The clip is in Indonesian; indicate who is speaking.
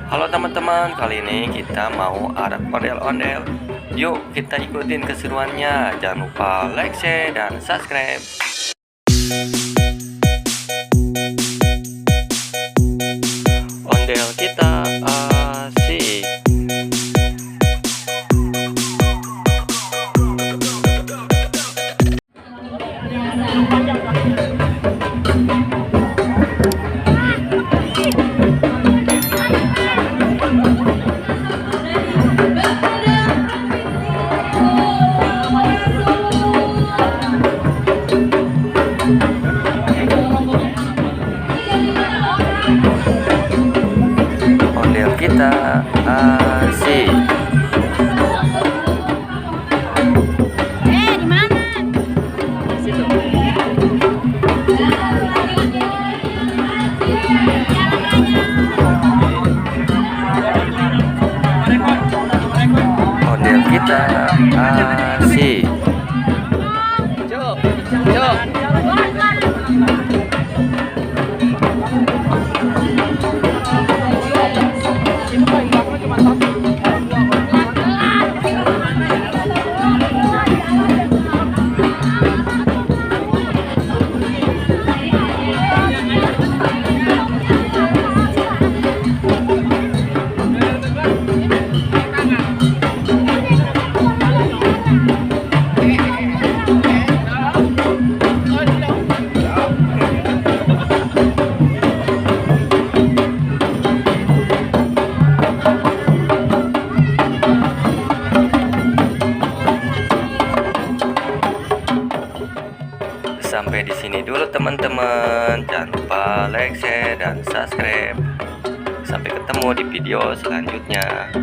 Speaker 1: Halo teman-teman, kali ini kita mau arak ondel-ondel. Yuk kita ikutin keseruannya. Jangan lupa like, share, dan subscribe. Ondel kita asik. Ondel kita asik.
Speaker 2: Di mana?
Speaker 1: Ondel kita asik. Sampai di sini dulu teman-teman. Jangan lupa like, share, dan subscribe. Sampai ketemu di video selanjutnya.